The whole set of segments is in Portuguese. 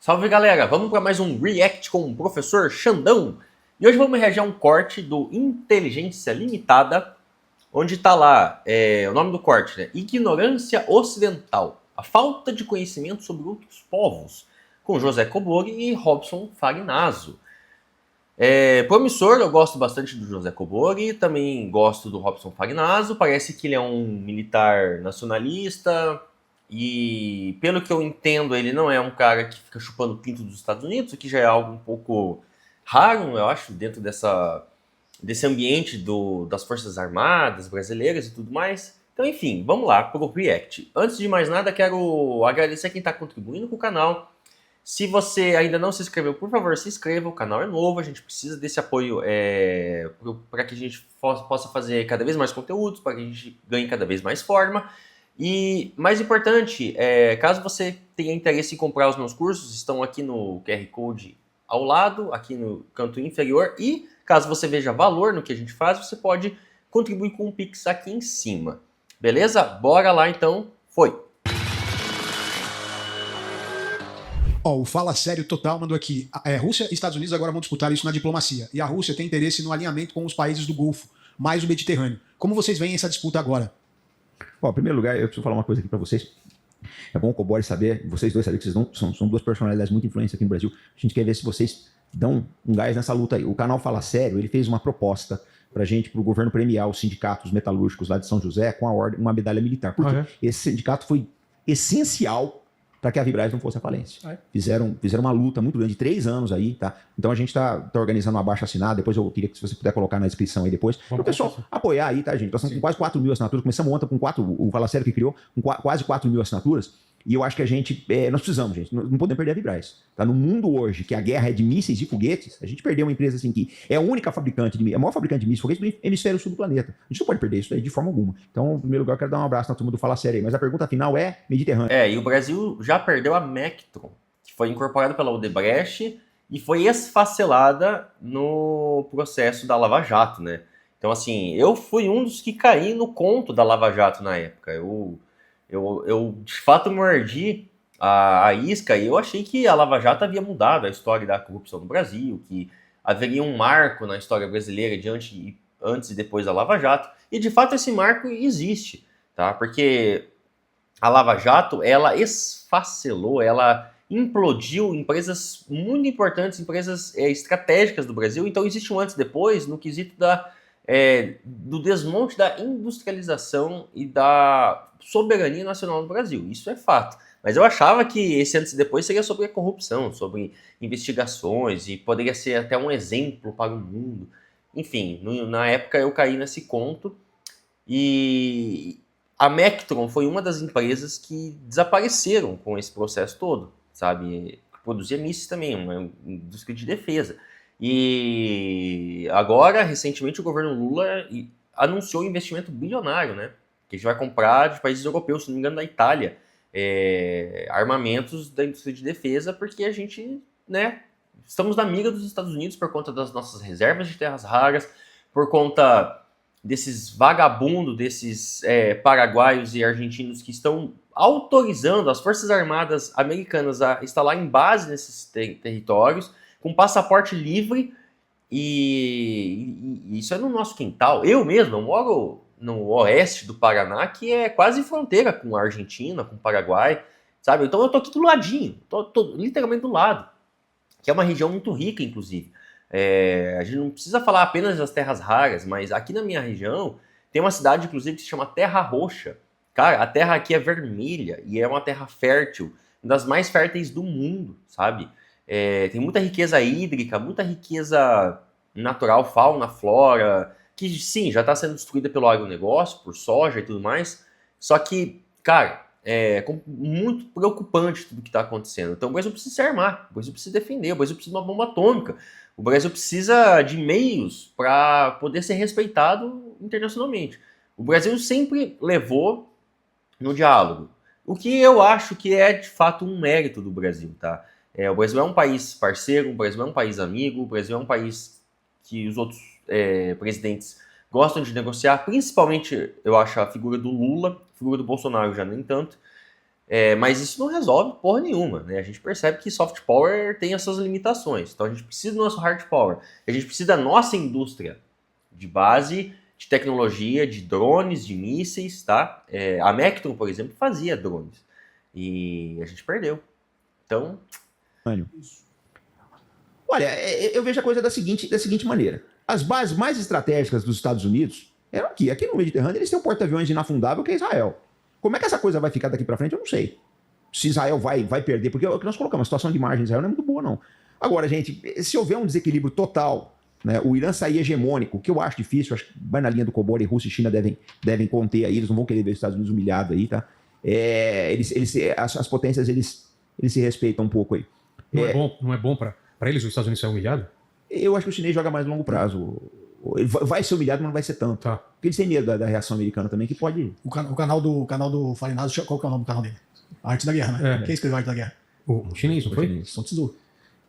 Salve galera, vamos para mais um React com o professor Xandão. E hoje vamos reagir a um corte do Inteligência Limitada, onde está lá o nome do corte, né? Ignorância Ocidental, a falta de conhecimento sobre outros povos, com José Cobori e Robson Farinazzo. Promissor, eu gosto bastante do José Cobori, também gosto do Robson Farinazzo, parece que ele é um militar nacionalista, e pelo que eu entendo, ele não é um cara que fica chupando o pinto dos Estados Unidos, o que já é algo um pouco raro, eu acho, dentro desse ambiente das Forças Armadas brasileiras e tudo mais. Então, enfim, vamos lá para o React. Antes de mais nada, quero agradecer a quem está contribuindo com o canal. Se você ainda não se inscreveu, por favor, se inscreva, o canal é novo, a gente precisa desse apoio para que a gente possa fazer cada vez mais conteúdos, para que a gente ganhe cada vez mais forma. E mais importante, caso você tenha interesse em comprar os meus cursos, estão aqui no QR Code ao lado, aqui no canto inferior, e caso você veja valor no que a gente faz, você pode contribuir com o Pix aqui em cima. Beleza? Bora lá então, foi! O Fala Sério Total mandou aqui. Rússia e Estados Unidos agora vão disputar isso na diplomacia. E a Rússia tem interesse no alinhamento com os países do Golfo, mais o Mediterrâneo. Como vocês veem essa disputa agora? Bom, em primeiro lugar, eu preciso falar uma coisa aqui para vocês. É bom o Cobori saber, vocês dois saberem que vocês são duas personalidades muito influentes aqui no Brasil. A gente quer ver se vocês dão um gás nessa luta aí. O canal Fala Sério, ele fez uma proposta pra gente, pro governo premiar os sindicatos metalúrgicos lá de São José com uma medalha militar. Porque esse sindicato foi essencial para que a Vibraz não fosse a falência. Fizeram uma luta muito grande, 3 anos aí, tá? Então a gente tá organizando uma abaixo-assinada, depois eu queria que se você puder colocar na descrição aí depois, para o pessoal apoiar aí, tá, gente? Nós estamos com quase 4 mil assinaturas, começamos ontem com o Fala Sério que criou, com quase 4 mil assinaturas, e eu acho que a gente, nós precisamos, gente, não podemos perder a Vibraz. Tá? No mundo hoje, que a guerra é de mísseis e foguetes, a gente perdeu uma empresa assim que é a única fabricante, a maior fabricante de mísseis e foguetes do hemisfério sul do planeta. A gente não pode perder isso aí de forma alguma. Então, em primeiro lugar, eu quero dar um abraço na turma do Fala Sério aí, mas a pergunta final é Mediterrâneo. E o Brasil já perdeu a Mectron, que foi incorporada pela Odebrecht e foi esfacelada no processo da Lava Jato, né? Então, assim, eu fui um dos que caí no conto da Lava Jato na época. Eu de fato mordi a isca e eu achei que a Lava Jato havia mudado a história da corrupção no Brasil, que haveria um marco na história brasileira antes e depois da Lava Jato. E de fato esse marco existe, tá? Porque a Lava Jato, ela esfacelou, ela implodiu empresas muito importantes, empresas estratégicas do Brasil. Então existe um antes e depois no quesito do desmonte da industrialização e da soberania nacional do Brasil. Isso é fato. Mas eu achava que esse antes e depois seria sobre a corrupção, sobre investigações e poderia ser até um exemplo para o mundo. Enfim, na época eu caí nesse conto e a Mectron foi uma das empresas que desapareceram com esse processo todo, sabe? Produzia mísseis também, uma indústria de defesa. E agora, recentemente, o governo Lula anunciou um investimento bilionário, né? Que a gente vai comprar de países europeus, se não me engano, da Itália, armamentos da indústria de defesa, porque a gente, né, estamos na mira dos Estados Unidos por conta das nossas reservas de terras raras, por conta desses vagabundos, desses paraguaios e argentinos que estão autorizando as Forças Armadas americanas a instalar em base nesses territórios, com passaporte livre, e isso é no nosso quintal. Eu mesmo, eu moro no oeste do Paraná, que é quase fronteira com a Argentina, com o Paraguai, sabe? Então eu tô aqui do ladinho, tô literalmente do lado, que é uma região muito rica, inclusive. A gente não precisa falar apenas das terras raras, mas aqui na minha região tem uma cidade, inclusive, que se chama Terra Roxa. Cara, a terra aqui é vermelha e é uma terra fértil, uma das mais férteis do mundo, sabe? Tem muita riqueza hídrica, muita riqueza natural, fauna, flora, que sim, já está sendo destruída pelo agronegócio, por soja e tudo mais. Só que, cara, muito preocupante tudo que está acontecendo. Então o Brasil precisa se armar, o Brasil precisa defender, o Brasil precisa de uma bomba atômica, o Brasil precisa de meios para poder ser respeitado internacionalmente. O Brasil sempre levou no diálogo, o que eu acho que é de fato um mérito do Brasil, tá? O Brasil é um país parceiro, o Brasil é um país amigo, o Brasil é um país que os outros presidentes gostam de negociar, principalmente, eu acho, a figura do Lula, a figura do Bolsonaro já nem tanto. Mas isso não resolve porra nenhuma, né? A gente percebe que soft power tem essas limitações. Então a gente precisa do nosso hard power. A gente precisa da nossa indústria de base, de tecnologia, de drones, de mísseis, tá? A Mectron, por exemplo, fazia drones. E a gente perdeu. Então... Olha, eu vejo a coisa da seguinte maneira. As bases mais estratégicas dos Estados Unidos eram aqui. Aqui no Mediterrâneo eles têm um porta-aviões inafundável que é Israel. Como é que essa coisa vai ficar daqui para frente, eu não sei. Se Israel vai perder, porque o que nós colocamos, a situação de margem de Israel não é muito boa, não. Agora, gente, se houver um desequilíbrio total, né, o Irã sair hegemônico, que eu acho difícil, acho que vai na linha do Cobori, Rússia e China devem conter aí, eles não vão querer ver os Estados Unidos humilhados aí, tá? As potências, eles se respeitam um pouco aí. Não é bom para eles os Estados Unidos serem humilhados? Eu acho que o chinês joga mais a longo prazo. Ele vai ser humilhado, mas não vai ser tanto. Tá. Porque eles têm medo da reação americana também, que pode... O canal do Farinazzo, qual que é o nome do canal dele? A Arte da Guerra, né? Quem escreveu a Arte da Guerra? O chinês, não foi? Sun Tzu.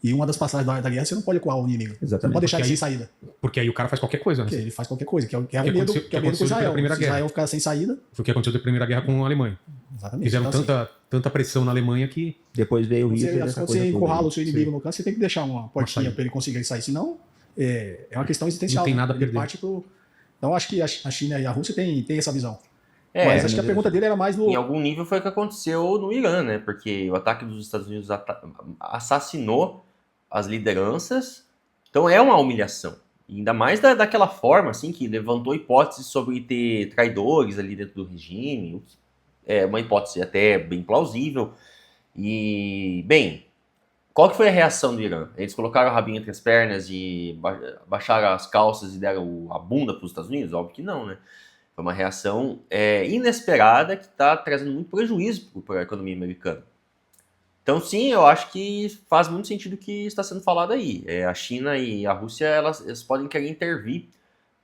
E uma das passagens da Arte da Guerra, você não pode ecoar o inimigo. Exatamente. Você não pode deixar ele sem saída. Porque aí o cara faz qualquer coisa, né? Porque ele faz qualquer coisa, que é o medo que com aconteceu Israel. na Primeira Se Guerra. Israel ficar sem saída... Foi o que aconteceu na Primeira Guerra com a Alemanha. Exatamente. Fizeram Então, tanta pressão na Alemanha que... Depois veio o Hitler. quando você encurrala o seu inimigo no canto, você tem que deixar uma portinha saída. para ele conseguir sair. Senão, é uma questão existencial. Não tem nada a Ele perder. parte Então, acho que a China e a Rússia têm essa visão. É, Mas acho que a pergunta dele era mais no... Em algum nível foi o que aconteceu no Irã, né? Porque o ataque dos Estados Unidos assassinou as lideranças. Então é uma humilhação. E ainda mais daquela forma, assim, que levantou hipóteses sobre ter traidores ali dentro do regime. O que é uma hipótese até bem plausível. E, bem, qual que foi a reação do Irã? Eles colocaram o rabinho entre as pernas e baixaram as calças e deram a bunda para os Estados Unidos? Óbvio que não, né? Foi uma reação inesperada que está trazendo muito prejuízo para a economia americana. Então, sim, eu acho que faz muito sentido o que está sendo falado aí. A China e a Rússia, elas podem querer intervir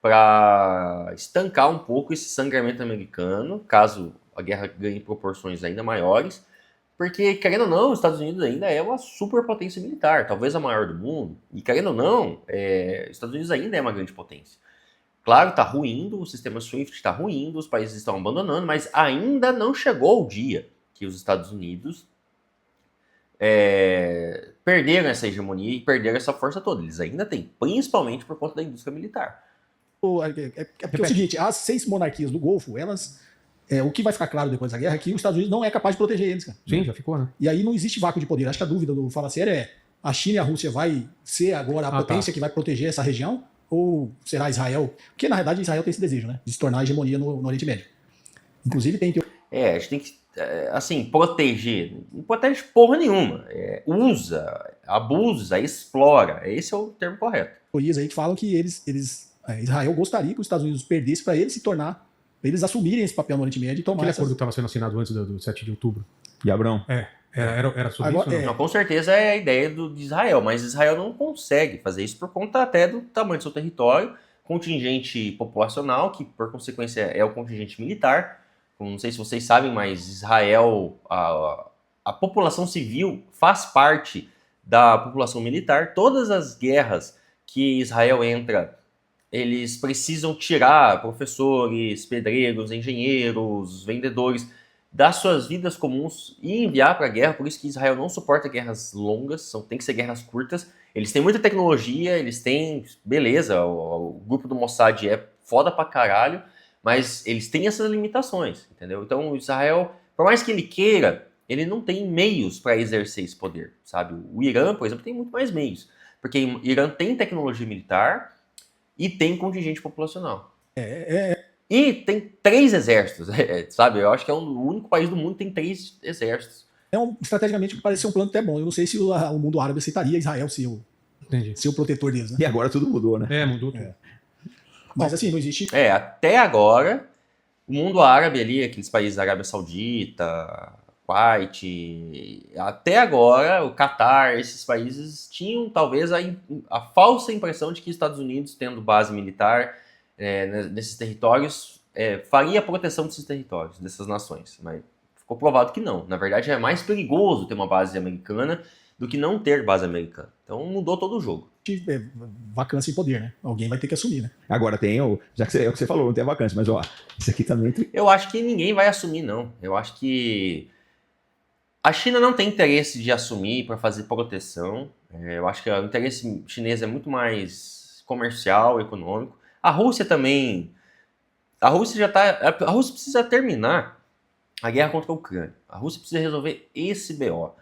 para estancar um pouco esse sangramento americano, caso a guerra ganhe proporções ainda maiores, porque, querendo ou não, os Estados Unidos ainda é uma superpotência militar, talvez a maior do mundo, e querendo ou não, os Estados Unidos ainda é uma grande potência. Claro, está ruindo, o sistema SWIFT está ruindo, os países estão abandonando, mas ainda não chegou o dia que os Estados Unidos perderam essa hegemonia e perderam essa força toda. Eles ainda têm, principalmente por conta da indústria militar. Porque é o seguinte, as 6 monarquias do Golfo, elas... o que vai ficar claro depois da guerra é que os Estados Unidos não é capaz de proteger eles, cara. Sim, já ficou, né? E aí não existe vácuo de poder. Acho que a dúvida do Fala Sério é: a China e a Rússia vai ser agora a potência que vai proteger essa região? Ou será Israel? Porque, na verdade, Israel tem esse desejo, né? De se tornar a hegemonia no Oriente Médio. Inclusive, tem... A gente tem que, assim, proteger. Não protege porra nenhuma. Usa, abusa, explora. Esse é o termo correto. teorias aí que falam que Israel gostaria que os Estados Unidos perdesse para eles se tornar... Pra eles assumirem esse papel no Oriente Médio e tomar Aquele acordo que estava sendo assinado antes do 7 de outubro. De Abrão. Era sobre Agora, isso? Não? Não, com certeza é a ideia de Israel, mas Israel não consegue fazer isso por conta até do tamanho do seu território, contingente populacional, que por consequência é o contingente militar. Não sei se vocês sabem, mas Israel, a população civil faz parte da população militar. Todas as guerras que Israel entra, eles precisam tirar professores, pedreiros, engenheiros, vendedores das suas vidas comuns e enviar para a guerra. Por isso que Israel não suporta guerras longas, tem que ser guerras curtas. Eles têm muita tecnologia, eles têm... Beleza, o grupo do Mossad é foda pra caralho, mas eles têm essas limitações, entendeu? Então Israel, por mais que ele queira, ele não tem meios para exercer esse poder, sabe? O Irã, por exemplo, tem muito mais meios, porque o Irã tem tecnologia militar e tem contingente populacional. E tem 3 exércitos, sabe? Eu acho que é o único país do mundo que tem 3 exércitos. Estrategicamente parece ser um plano até bom. Eu não sei se o mundo árabe aceitaria Israel ser o protetor deles, né? E agora tudo mudou, né? Mudou tudo. Mas assim, não existe... Até agora, o mundo árabe ali, aqueles países da Arábia Saudita, Kuwait, até agora, o Catar, esses países tinham talvez a falsa impressão de que os Estados Unidos, tendo base militar nesses territórios, faria a proteção desses territórios, dessas nações. Mas ficou provado que não. Na verdade, é mais perigoso ter uma base americana do que não ter base americana. Então mudou todo o jogo. Vacância em poder, né? Alguém vai ter que assumir, né? Agora tem já que você falou, não tem a vacância, mas ó, isso aqui também... Eu acho que ninguém vai assumir, não. Eu acho que A China não tem interesse de assumir para fazer proteção. Eu acho que o interesse chinês é muito mais comercial, econômico. A Rússia também. A Rússia precisa terminar a guerra contra a Ucrânia. A Rússia precisa resolver esse BO.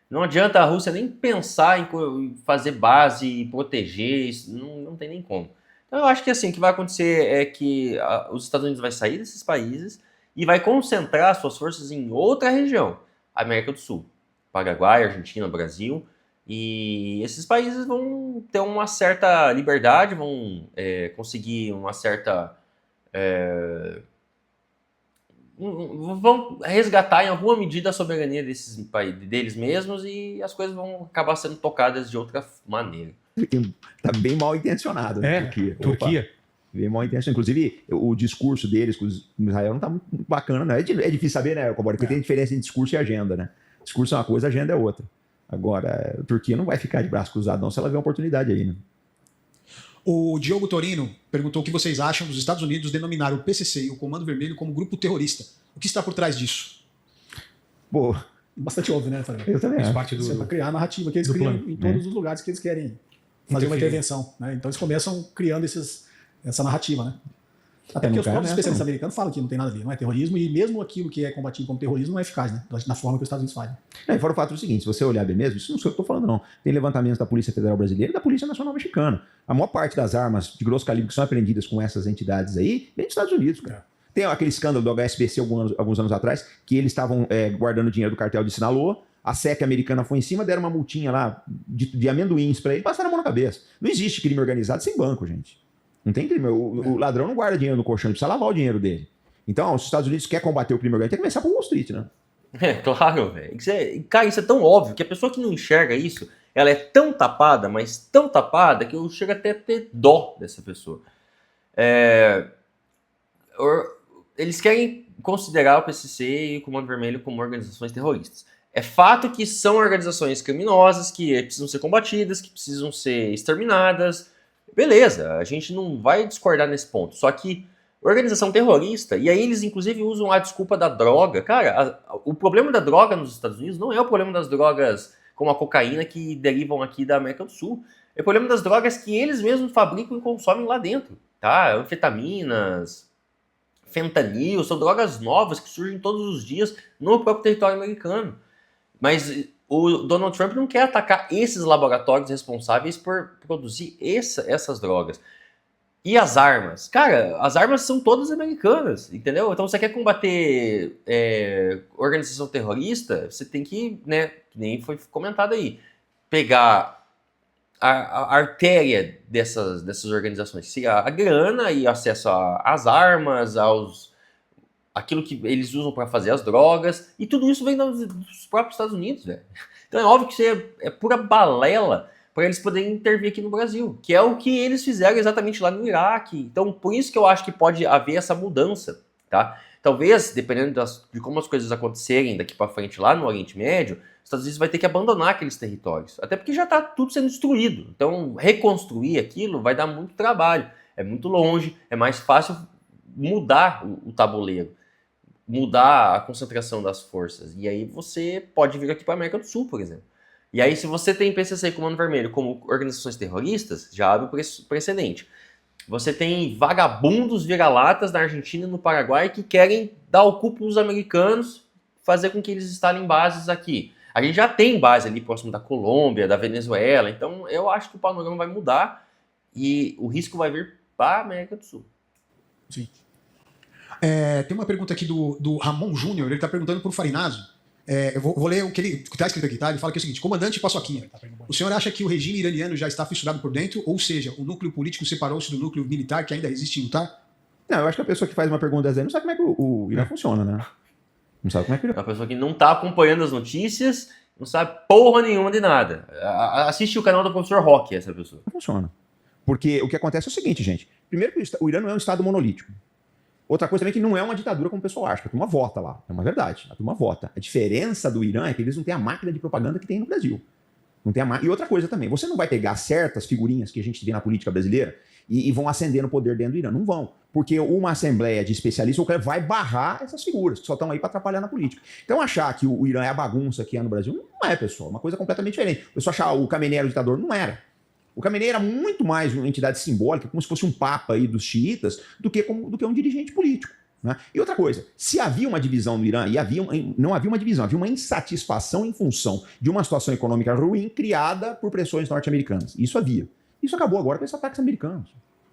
Não adianta a Rússia nem pensar em fazer base e proteger, isso não tem nem como. Então eu acho que assim, o que vai acontecer é que os Estados Unidos vai sair desses países e vai concentrar suas forças em outra região, a América do Sul, Paraguai, Argentina, Brasil, e esses países vão ter uma certa liberdade, vão conseguir uma certa... vão resgatar em alguma medida a soberania deles mesmos e as coisas vão acabar sendo tocadas de outra maneira. Tá bem mal intencionado, né? Turquia. Bem mal intencionado. Inclusive, o discurso deles com Israel não tá muito bacana, não. É difícil saber, né, Cobori? Porque tem diferença entre discurso e agenda, né? Discurso é uma coisa, agenda é outra. Agora, a Turquia não vai ficar de braço cruzado, não, se ela ver uma oportunidade aí, né? O Diogo Torino perguntou o que vocês acham dos Estados Unidos denominarem o PCC e o Comando Vermelho como grupo terrorista. O que está por trás disso? Pô, bastante óbvio, né, Fábio? Eu também acho. Parte Para criar a narrativa que eles criam em todos os lugares que eles querem fazer uma intervenção, né? Então eles começam criando essa narrativa, né? Até porque os próprios especialistas americanos falam que não tem nada a ver, não é terrorismo, e mesmo aquilo que é combatido como terrorismo não é eficaz, né? Na forma que os Estados Unidos fazem. E fora o fato do seguinte, se você olhar bem mesmo, isso não sou eu que estou falando, não. Tem levantamentos da Polícia Federal Brasileira e da Polícia Nacional Mexicana. A maior parte das armas de grosso calibre que são apreendidas com essas entidades aí vem dos Estados Unidos, cara. Tem aquele escândalo do HSBC alguns anos atrás, que eles estavam guardando dinheiro do cartel de Sinaloa, a SEC americana foi em cima, deram uma multinha lá de amendoins para ele, passaram a mão na cabeça. Não existe crime organizado sem banco, gente. Não tem crime. O ladrão não guarda dinheiro no colchão, ele precisa lavar o dinheiro dele. Então, se os Estados Unidos querem combater o crime organizado, tem que começar por Wall Street, né? Claro, velho. Cara, isso é tão óbvio que a pessoa que não enxerga isso, ela é tão tapada, mas tão tapada, que eu chego até a ter dó dessa pessoa. Eles querem considerar o PCC e o Comando Vermelho como organizações terroristas. É fato que são organizações criminosas, que precisam ser combatidas, que precisam ser exterminadas. Beleza, a gente não vai discordar nesse ponto. Só que organização terrorista, e aí eles inclusive usam a desculpa da droga. Cara, o problema da droga nos Estados Unidos não é o problema das drogas como a cocaína que derivam aqui da América do Sul. É o problema das drogas que eles mesmos fabricam e consomem lá dentro. Tá? Anfetaminas, fentanil, são drogas novas que surgem todos os dias no próprio território americano. Mas o Donald Trump não quer atacar esses laboratórios responsáveis por produzir essas drogas. E as armas? Cara, as armas são todas americanas, entendeu? Então você quer combater organização terrorista, você tem que, né, que nem foi comentado aí, pegar a artéria dessas organizações, a grana e acesso às armas, aquilo que eles usam para fazer as drogas, e tudo isso vem dos próprios Estados Unidos, velho. Então é óbvio que isso é pura balela para eles poderem intervir aqui no Brasil, que é o que eles fizeram exatamente lá no Iraque. Então por isso que eu acho que pode haver essa mudança, tá? Talvez, dependendo de como as coisas acontecerem daqui para frente lá no Oriente Médio, os Estados Unidos vai ter que abandonar aqueles territórios, até porque já está tudo sendo destruído. Então reconstruir aquilo vai dar muito trabalho, é muito longe, é mais fácil mudar o tabuleiro, mudar a concentração das forças. E aí você pode vir aqui para a América do Sul, por exemplo. E aí se você tem PCC e Comando Vermelho como organizações terroristas, já abre o precedente. Você tem vagabundos vira-latas na Argentina e no Paraguai que querem dar o cu para os americanos, fazer com que eles instalem bases aqui. A gente já tem base ali próximo da Colômbia, da Venezuela, então eu acho que o panorama vai mudar e o risco vai vir para a América do Sul. Sim. Tem uma pergunta aqui do Ramon Júnior, ele está perguntando para o Farinazo. Eu vou ler o que está escrito aqui, tá? Ele fala que é o seguinte: comandante Paçoquinha, o senhor acha que o regime iraniano já está fissurado por dentro, ou seja, o núcleo político separou-se do núcleo militar que ainda resiste em lutar? Não, eu acho que a pessoa que faz uma pergunta dessa aí não sabe como é que o Irã funciona, né? Não sabe como é que É uma pessoa que não está acompanhando as notícias, não sabe porra nenhuma de nada. Assiste o canal do professor Roque, essa pessoa. Não funciona. Porque o que acontece é o seguinte, gente. Primeiro que o Irã não é um estado monolítico. Outra coisa também é que não é uma ditadura como o pessoal acha, porque a turma vota lá. É uma verdade, a turma vota. A diferença do Irã é que eles não têm a máquina de propaganda que tem no Brasil. Não tem e outra coisa também, você não vai pegar certas figurinhas que a gente vê na política brasileira e vão ascender no poder dentro do Irã. Não vão. Porque uma assembleia de especialistas vai barrar essas figuras que só estão aí para atrapalhar na política. Então achar que o Irã é a bagunça que é no Brasil, não é, pessoal. Uma coisa completamente diferente. O pessoal achar o Khamenei era o ditador, não era. O Khamenei era muito mais uma entidade simbólica, como se fosse um papa aí dos xiitas, do que um dirigente político. Né? E outra coisa, se havia uma divisão no Irã, não havia uma divisão, havia uma insatisfação em função de uma situação econômica ruim criada por pressões norte-americanas. Isso havia. Isso acabou agora com esses ataques americanos.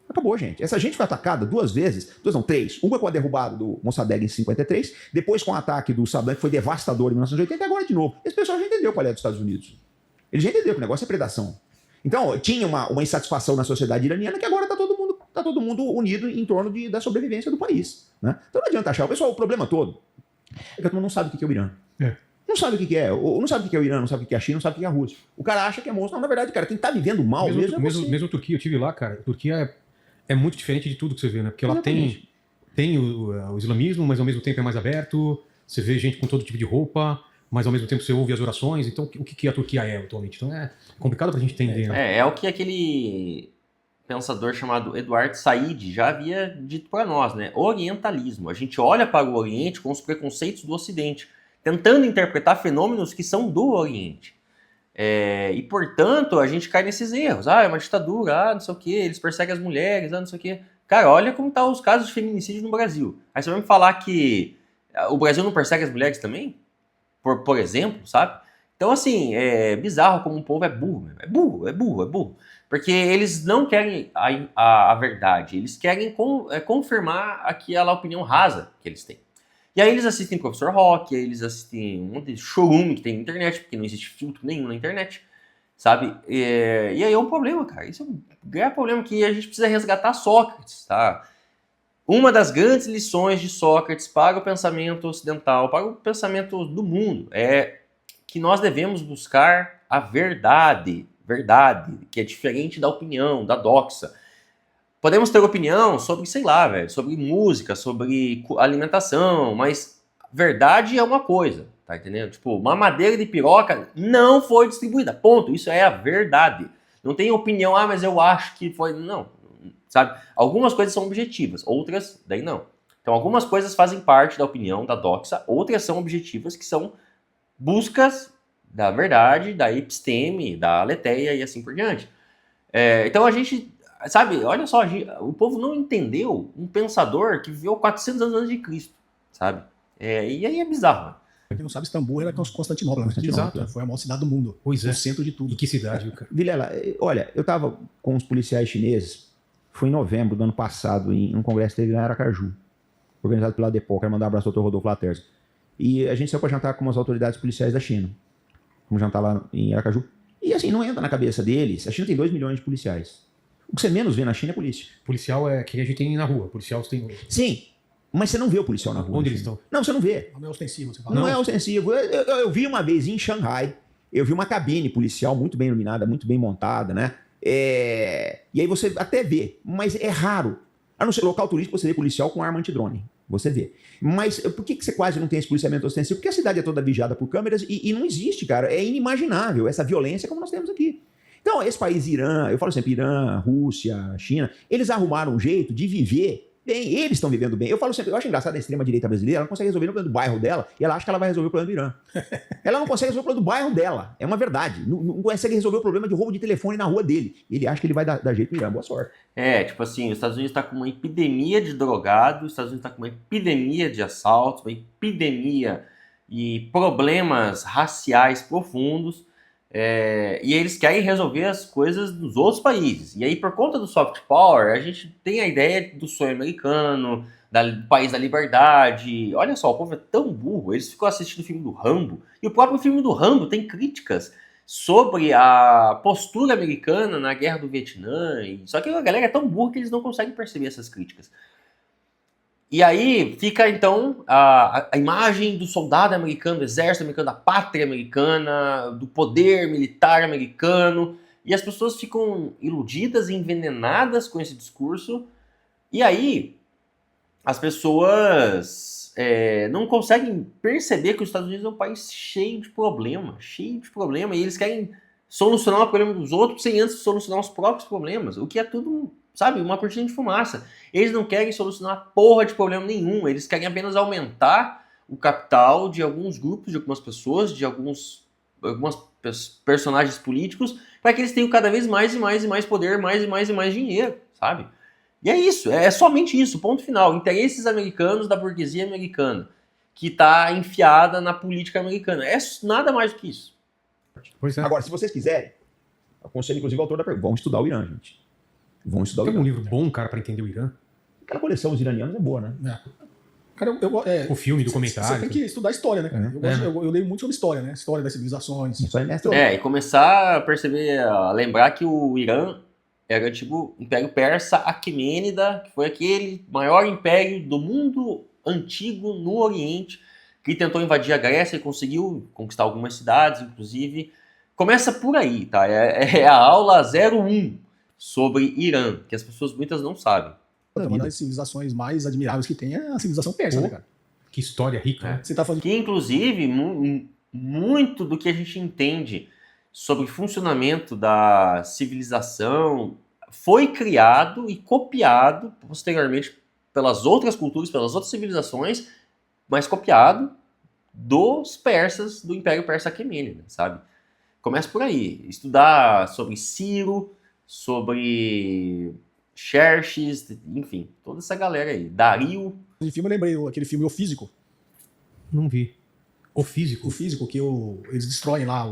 Acabou, gente. Essa gente foi atacada duas vezes, três. Uma com a derrubada do Mossadegh em 53, depois com o ataque do Saddam, que foi devastador em 1980, e agora de novo. Esse pessoal já entendeu qual é dos Estados Unidos. Eles já entenderam que o negócio é predação. Então, tinha uma insatisfação na sociedade iraniana que agora está todo mundo unido em torno da sobrevivência do país. Né? Então não adianta achar. O problema todo é que todo mundo não sabe o que é o Irã. Não sabe o que é. Não sabe o que é o Irã, não sabe o que é a China, não sabe o que é a Rússia. O cara acha que é monstro. Não, na verdade, cara, quem tá vivendo mal mesmo é você. Mesmo a Turquia, eu estive lá, cara. A Turquia é muito diferente de tudo que você vê, né? Porque ela tem o islamismo, mas ao mesmo tempo é mais aberto. Você vê gente com todo tipo de roupa, mas ao mesmo tempo você ouve as orações. Então, o que a Turquia é atualmente? Então é complicado pra gente entender. Né? É o que aquele pensador chamado Eduard Said já havia dito para nós, né? Orientalismo. A gente olha para o Oriente com os preconceitos do Ocidente, tentando interpretar fenômenos que são do Oriente. E, portanto, a gente cai nesses erros. É uma ditadura, não sei o quê, eles perseguem as mulheres, não sei o quê. Cara, olha como tá os casos de feminicídio no Brasil. Aí você vai me falar que o Brasil não persegue as mulheres também? Por exemplo, sabe? Então, assim, é bizarro como o povo é burro. É burro. Porque eles não querem a verdade, eles querem confirmar aquela opinião rasa que eles têm. E aí eles assistem Professor Rock, eles assistem um monte de chorume que tem na internet, porque não existe filtro nenhum na internet, sabe? E aí é um problema, cara. Isso é um grande problema que a gente precisa resgatar Sócrates, tá? Uma das grandes lições de Sócrates para o pensamento ocidental, para o pensamento do mundo, é que nós devemos buscar a verdade, que é diferente da opinião, da doxa. Podemos ter opinião sobre, sei lá, velho, sobre música, sobre alimentação, mas verdade é uma coisa, tá entendendo? Tipo, uma madeira de piroca não foi distribuída, ponto. Isso é a verdade. Não tem opinião, mas eu acho que foi... Não, sabe? Algumas coisas são objetivas, outras daí não. Então, algumas coisas fazem parte da opinião, da doxa, outras são objetivas, que são buscas da verdade, da episteme, da aletheia e assim por diante. Então, a gente... Sabe, olha só, o povo não entendeu um pensador que viveu 400 anos antes de Cristo, sabe? E aí é bizarro, né? Pra quem não sabe, Istambul era Constantinopla, né? Exato. Foi a maior cidade do mundo. Pois é. O centro de tudo. E que cidade, cara? Vilela, olha, eu tava com os policiais chineses, foi em novembro do ano passado, em um congresso que teve lá em Aracaju, organizado pela ADEPOL, quero mandar um abraço ao Dr. Rodolfo Laterza. E a gente saiu para jantar com as autoridades policiais da China. Vamos jantar lá em Aracaju. E assim, não entra na cabeça deles, a China tem 2 milhões de policiais. O que você menos vê na China é polícia. Policial é que a gente tem na rua. Policial você tem... Sim, mas você não vê o policial na rua. Onde eles estão? Não, você não vê. Não é ostensivo, você fala. Não é ostensivo. Eu vi uma vez em Xangai, eu vi uma cabine policial muito bem iluminada, muito bem montada, né? E aí você até vê, mas é raro. A não ser local turístico, você vê policial com arma antidrone. Você vê. Mas por que você quase não tem esse policiamento ostensivo? Porque a cidade é toda vigiada por câmeras e não existe, cara. É inimaginável essa violência como nós temos aqui. Então, esse país, Irã, eu falo sempre, Irã, Rússia, China, eles arrumaram um jeito de viver bem, eles estão vivendo bem. Eu falo sempre, eu acho engraçado a extrema-direita brasileira, ela não consegue resolver o problema do bairro dela e ela acha que ela vai resolver o problema do Irã. Ela não consegue resolver o problema do bairro dela, é uma verdade. Não consegue resolver o problema de roubo de telefone na rua dele. Ele acha que ele vai dar jeito no Irã, boa sorte. Tipo assim, os Estados Unidos está com uma epidemia de drogados, os Estados Unidos está com uma epidemia de assaltos, uma epidemia e problemas raciais profundos. E eles querem resolver as coisas dos outros países. E aí, por conta do soft power, a gente tem a ideia do sonho americano, do país da liberdade. Olha só, o povo é tão burro. Eles ficam assistindo o filme do Rambo. E o próprio filme do Rambo tem críticas sobre a postura americana na guerra do Vietnã. Só que a galera é tão burra que eles não conseguem perceber essas críticas. E aí fica, então, a imagem do soldado americano, do exército americano, da pátria americana, do poder militar americano, e as pessoas ficam iludidas e envenenadas com esse discurso, e aí as pessoas não conseguem perceber que os Estados Unidos é um país cheio de problema, e eles querem solucionar o problema dos outros sem antes solucionar os próprios problemas, o que é tudo, sabe, uma cortina de fumaça. Eles não querem solucionar porra de problema nenhum, eles querem apenas aumentar o capital de alguns grupos, de algumas pessoas, de algumas personagens políticos, para que eles tenham cada vez mais e mais e mais poder, mais e mais e mais dinheiro, sabe? E é isso, é somente isso, ponto final. Interesses americanos da burguesia americana, que está enfiada na política americana. É nada mais do que isso. Pois é. Agora, se vocês quiserem, aconselho inclusive o autor da pergunta, vão estudar o Irã, gente. Vão estudar Tem o um Irã. livro bom, cara, para entender o Irã? Aquela coleção Os Iranianos é boa, né? Cara, O filme, documentário. Você tem que estudar história, né, cara? Eu leio muito sobre história, né? História das civilizações. Só é mestre. E começar a perceber, a lembrar que o Irã era o antigo Império Persa Aquemênida, que foi aquele maior império do mundo antigo no Oriente, que tentou invadir a Grécia e conseguiu conquistar algumas cidades, inclusive. Começa por aí, tá? É a aula 01 sobre Irã, que as pessoas muitas não sabem. Uma das civilizações mais admiráveis que tem é a civilização persa, né, cara? Que história rica, né? Você tá falando Que, inclusive, muito do que a gente entende sobre o funcionamento da civilização foi criado e copiado posteriormente pelas outras culturas, pelas outras civilizações, mas copiado dos persas, do Império Persa Aquemênida, sabe? Começa por aí. Estudar sobre Ciro, sobre Xerxes, enfim, toda essa galera aí. Dario. de filme, eu lembrei aquele filme O Físico. Não vi. O Físico. O Físico, que eles destroem lá,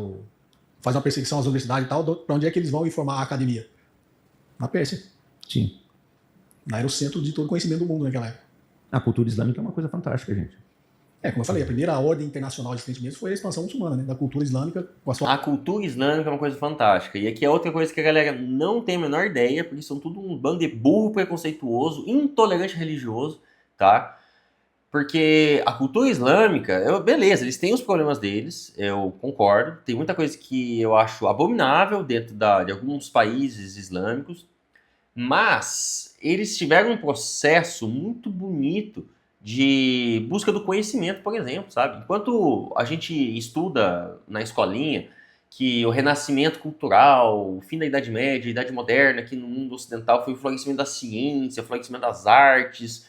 fazem uma perseguição às universidades e tal, pra onde é que eles vão informar a academia? Na Pérsia. Sim. Lá era o centro de todo o conhecimento do mundo naquela época. A cultura islâmica é uma coisa fantástica, gente. Como eu falei, a primeira ordem internacional existente mesmo foi a expansão muçulmana, né? Da cultura islâmica com a sua... A cultura islâmica é uma coisa fantástica. E aqui é outra coisa que a galera não tem a menor ideia, porque são tudo um bando de burro preconceituoso, intolerante religioso, tá? Porque a cultura islâmica, beleza, eles têm os problemas deles, eu concordo. Tem muita coisa que eu acho abominável dentro de alguns países islâmicos, mas eles tiveram um processo muito bonito de busca do conhecimento, por exemplo, sabe? Enquanto a gente estuda na escolinha que o renascimento cultural, o fim da Idade Média, a Idade Moderna, aqui no mundo ocidental, foi o florescimento da ciência, o florescimento das artes,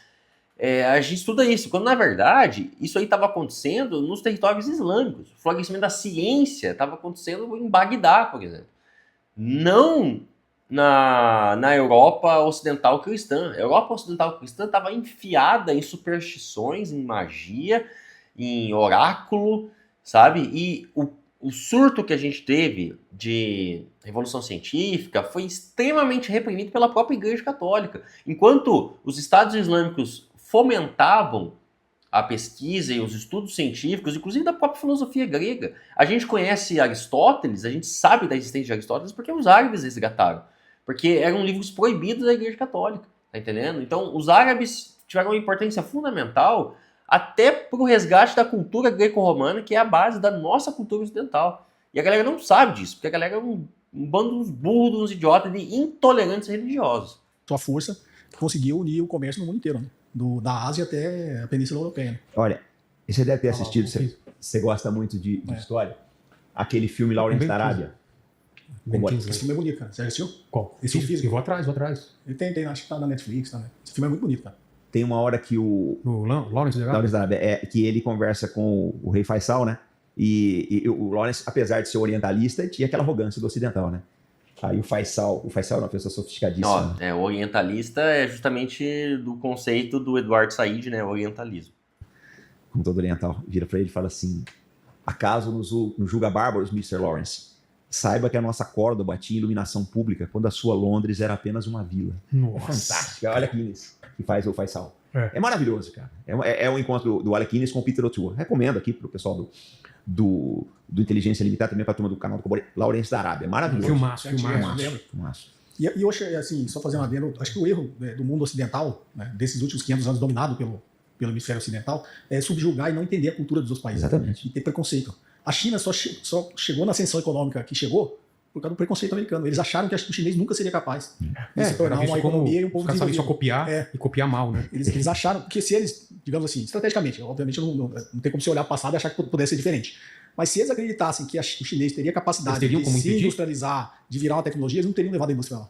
a gente estuda isso, quando na verdade isso aí estava acontecendo nos territórios islâmicos. O florescimento da ciência estava acontecendo em Bagdá, por exemplo. Não na Europa Ocidental Cristã. A Europa Ocidental Cristã estava enfiada em superstições, em magia, em oráculo, sabe? E o surto que a gente teve de Revolução Científica foi extremamente reprimido pela própria Igreja Católica. Enquanto os Estados Islâmicos fomentavam a pesquisa e os estudos científicos, inclusive da própria filosofia grega. A gente conhece Aristóteles, a gente sabe da existência de Aristóteles porque os árabes resgataram. Porque eram livros proibidos da Igreja Católica, tá entendendo? Então, os árabes tiveram uma importância fundamental até pro resgate da cultura greco-romana, que é a base da nossa cultura ocidental. E a galera não sabe disso, porque a galera é um bando de burros, uns idiotas, de intolerantes religiosos. Sua força conseguiu unir o comércio no mundo inteiro, né? Da Ásia até a Península Europeia. Né? Olha, você deve ter assistido, você gosta muito de história, aquele filme Lawrence da Arábia. Esse filme é bonito, cara. Você já assistiu? Qual? Esse Físico. Eu vou atrás. Ele tem, acho que tá na Netflix, tá, né? Esse filme é muito bonito, cara. Tem uma hora que o Lawrence da Arábia, que ele conversa com o rei Faisal, né? E o Lawrence, apesar de ser orientalista, tinha aquela arrogância do ocidental, né? Aí o Faisal é uma pessoa sofisticadíssima. O orientalista é justamente do conceito do Eduardo Said, né? O orientalismo. Como todo oriental, vira pra ele e fala assim: acaso nos julga bárbaros, Mr. Lawrence? Saiba que a nossa Córdoba tinha iluminação pública quando a sua Londres era apenas uma vila. Nossa. Fantástica. Olha Guinness, que faz o Faisal. É maravilhoso, cara. É um encontro do Alec Guinness com o Peter O'Toole. Recomendo aqui pro pessoal do Inteligência Limitada, também pra turma do canal do Lawrence da Arábia. Maravilhoso. Filmaço. E eu acho, assim, só fazendo um adendo, acho que o erro do mundo ocidental, né, desses últimos 500 anos dominado pelo hemisfério ocidental, é subjugar e não entender a cultura dos outros países. Exatamente. E ter preconceito. A China só chegou na ascensão econômica que chegou por causa do preconceito americano. Eles acharam que o chinês nunca seria capaz de se tornar uma economia e um povo desenvolvido. Só copiar e copiar mal, né? Eles acharam, porque se eles, digamos assim, estrategicamente, obviamente não tem como você olhar para o passado e achar que pudesse ser diferente. Mas se eles acreditassem que o chinês teria capacidade Eles teriam de como se impedir? industrializar, de virar uma tecnologia, eles não teriam levado a indústria lá.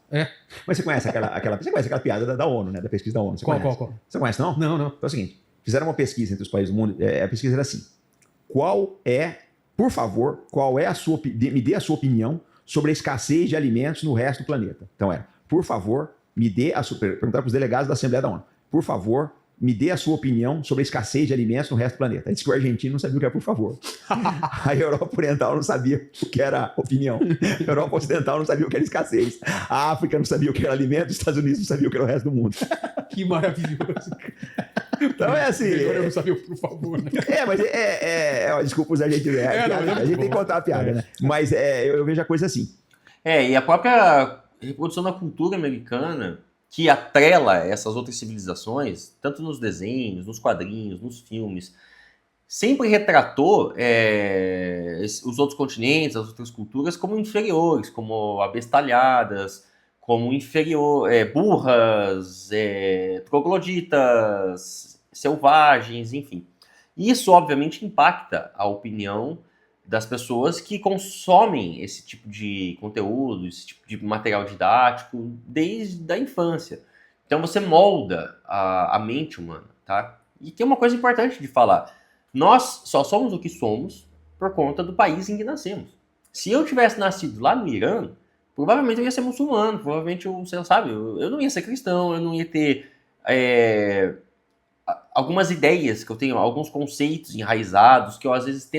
Mas você conhece você conhece aquela piada da ONU, né? Da pesquisa da ONU. Você conhece? Qual? Você conhece, não? Não. Então é o seguinte: fizeram uma pesquisa entre os países do mundo. A pesquisa era assim: por favor, me dê a sua opinião sobre a escassez de alimentos no resto do planeta. Então por favor, perguntar para os delegados da Assembleia da ONU, por favor, me dê a sua opinião sobre a escassez de alimentos no resto do planeta. Aí disse que o argentino não sabia o que era por favor. A Europa Oriental não sabia o que era opinião. A Europa Ocidental não sabia o que era escassez. A África não sabia o que era alimento, os Estados Unidos não sabiam o que era o resto do mundo. Que maravilhoso. Então assim. Melhor eu não sabia, por favor, né? Mas desculpa os argentinos. A gente tem que contar a piada, né? Mas eu vejo a coisa assim. E a própria reprodução da cultura americana, que atrela essas outras civilizações, tanto nos desenhos, nos quadrinhos, nos filmes, sempre retratou os outros continentes, as outras culturas, como inferiores, como abestalhadas, como burras, trogloditas, selvagens, enfim. Isso, obviamente, impacta a opinião das pessoas que consomem esse tipo de conteúdo, esse tipo de material didático desde a infância. Então você molda a mente humana, tá? E tem uma coisa importante de falar. Nós só somos o que somos por conta do país em que nascemos. Se eu tivesse nascido lá no Irã, provavelmente eu ia ser muçulmano, provavelmente eu não ia ser cristão, eu não ia ter algumas ideias que eu tenho, alguns conceitos enraizados que eu às vezes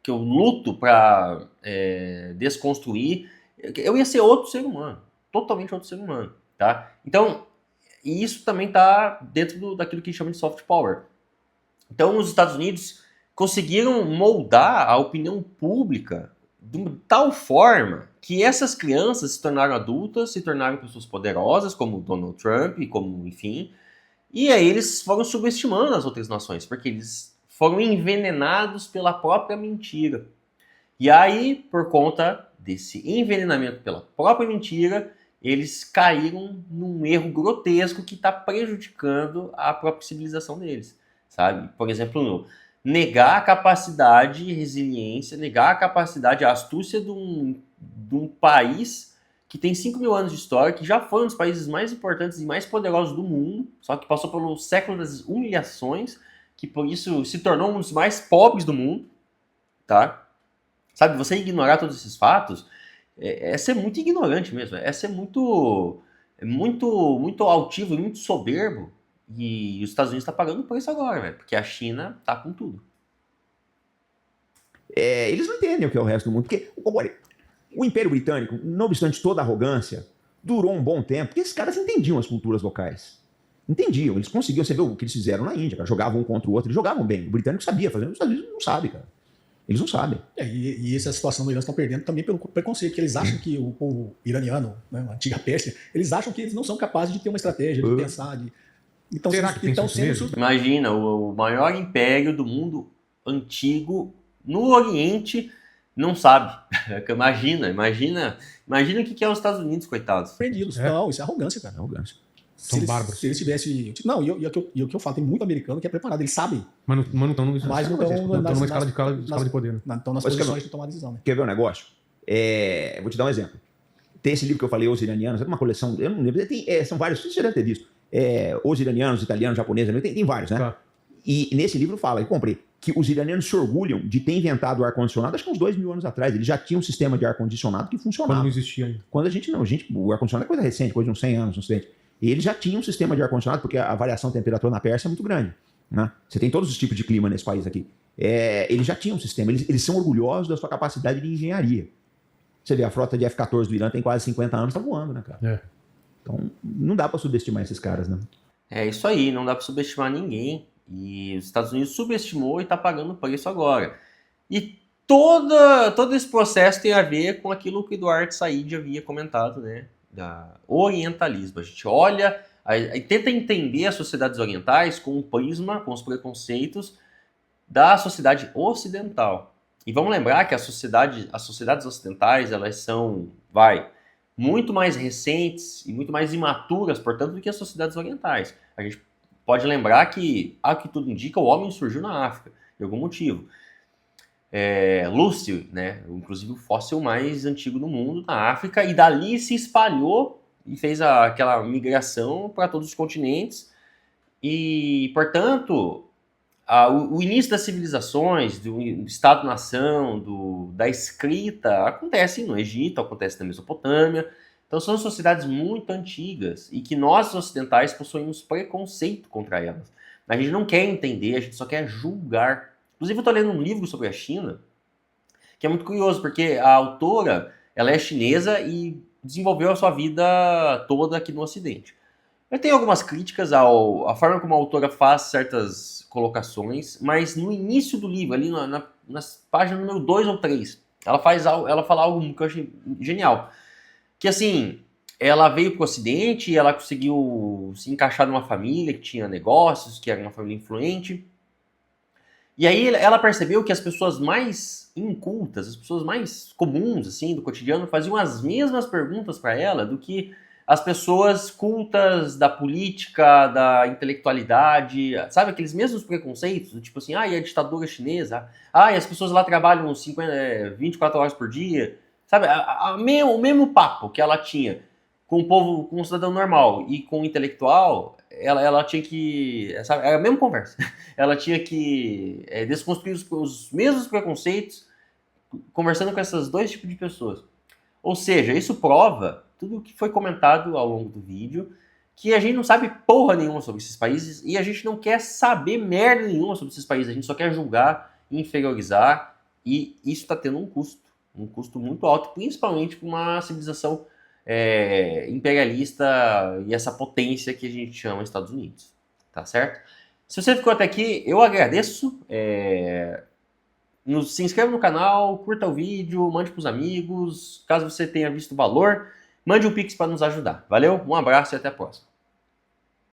que eu luto para desconstruir, eu ia ser outro ser humano, totalmente outro ser humano, tá? Então, e isso também está dentro daquilo que a gente chama de soft power. Então, os Estados Unidos conseguiram moldar a opinião pública de tal forma que essas crianças se tornaram adultas, se tornaram pessoas poderosas, como Donald Trump, como, enfim, e aí eles foram subestimando as outras nações, porque eles foram envenenados pela própria mentira. E aí, por conta desse envenenamento pela própria mentira, eles caíram num erro grotesco que está prejudicando a própria civilização deles, sabe? Por exemplo, negar a capacidade de resiliência, negar a capacidade, a astúcia de um país que tem 5.000 anos de história, que já foi um dos países mais importantes e mais poderosos do mundo, só que passou pelo século das humilhações, que por isso se tornou um dos mais pobres do mundo, tá? Sabe, você ignorar todos esses fatos é ser muito ignorante mesmo, é ser muito altivo, muito soberbo, e os Estados Unidos estão pagando por isso agora, velho, porque a China tá com tudo. Eles não entendem o que é o resto do mundo, porque o Império Britânico, não obstante toda a arrogância, durou um bom tempo, porque esses caras entendiam as culturas locais. Entendiam, eles conseguiam, você vê o que eles fizeram na Índia, cara, jogavam um contra o outro, eles jogavam bem. O britânico sabia fazer, os Estados Unidos não sabem, cara. Eles não sabem. E essa situação do Irã estão perdendo também pelo preconceito, que eles acham que o povo iraniano, né, a antiga Pérsia, eles acham que eles não são capazes de ter uma estratégia, de pensar. Então, será que estão sendo sendo... Imagina, o maior império do mundo antigo no Oriente não sabe. Imagina o que é os Estados Unidos, coitados. surpreendidos. Não, isso é arrogância, cara. Arrogância. São bárbaros. Se eles tivessem... Não, e o que eu falo, tem muito americano que é preparado, eles sabem. Mas não estão Mas não estão numa escala de poder, né? Estão nas Mas posições de tomar decisão, né? Quer ver um negócio? Vou te dar um exemplo. Tem esse livro que eu falei, Os Iranianos, é uma coleção, eu não lembro, são vários, você já deve ter visto. Os Iranianos, Italianos, Japoneses, tem vários, né? Tá. E nesse livro fala, eu comprei, que os iranianos se orgulham de ter inventado o ar-condicionado, acho que uns 2.000 anos atrás. Eles já tinham um sistema de ar-condicionado que funcionava. Quando não existia ainda. Quando a gente não, o ar-condicionado é coisa recente, coisa de uns 100 anos, uns 30. E eles já tinham um sistema de ar-condicionado, porque a variação de temperatura na Pérsia é muito grande, né? Você tem todos os tipos de clima nesse país aqui. Eles já tinham um sistema, eles são orgulhosos da sua capacidade de engenharia. Você vê, a frota de F-14 do Irã tem quase 50 anos, tá voando, né, cara? Então, não dá para subestimar esses caras, né? É isso aí, não dá para subestimar ninguém. E os Estados Unidos subestimou e está pagando o preço agora. E todo esse processo tem a ver com aquilo que o Eduardo Said havia comentado, né? Da orientalismo. A gente olha e tenta entender as sociedades orientais com o prisma, com os preconceitos da sociedade ocidental. E vamos lembrar que as sociedades ocidentais, elas são, muito mais recentes e muito mais imaturas, portanto, do que as sociedades orientais. A gente pode lembrar que, ao que tudo indica, o homem surgiu na África, por algum motivo. Lúcio, né? Inclusive o fóssil mais antigo do mundo, na África, e dali se espalhou e fez aquela migração para todos os continentes. E, portanto, o início das civilizações, do Estado-nação, da escrita, acontece no Egito, acontece na Mesopotâmia. Então são sociedades muito antigas e que nós ocidentais possuímos preconceito contra elas. A gente não quer entender, a gente só quer julgar. Inclusive eu estou lendo um livro sobre a China, que é muito curioso, porque a autora ela é chinesa e desenvolveu a sua vida toda aqui no Ocidente. Eu tenho algumas críticas à forma como a autora faz certas colocações, mas no início do livro, ali nas páginas número 2 ou 3, ela fala algo que eu achei genial. Que assim, ela veio para o Ocidente e ela conseguiu se encaixar numa família que tinha negócios, que era uma família influente. E aí ela percebeu que as pessoas mais incultas, as pessoas mais comuns assim do cotidiano, faziam as mesmas perguntas para ela do que as pessoas cultas da política, da intelectualidade, sabe, aqueles mesmos preconceitos, do tipo assim, e a ditadura chinesa, e as pessoas lá trabalham 24 horas por dia, sabe, o mesmo papo que ela tinha com o povo, com o cidadão normal e com o intelectual, ela tinha que, sabe, era a mesma conversa, ela tinha que desconstruir os mesmos preconceitos conversando com esses dois tipos de pessoas. Ou seja, isso prova tudo o que foi comentado ao longo do vídeo, que a gente não sabe porra nenhuma sobre esses países e a gente não quer saber merda nenhuma sobre esses países, a gente só quer julgar, inferiorizar, e isso está tendo um custo muito alto, principalmente para uma civilização imperialista e essa potência que a gente chama Estados Unidos, tá certo? Se você ficou até aqui, eu agradeço, se inscreva no canal, curta o vídeo, mande para os amigos, caso você tenha visto valor, mande um Pix para nos ajudar. Valeu, um abraço e até a próxima.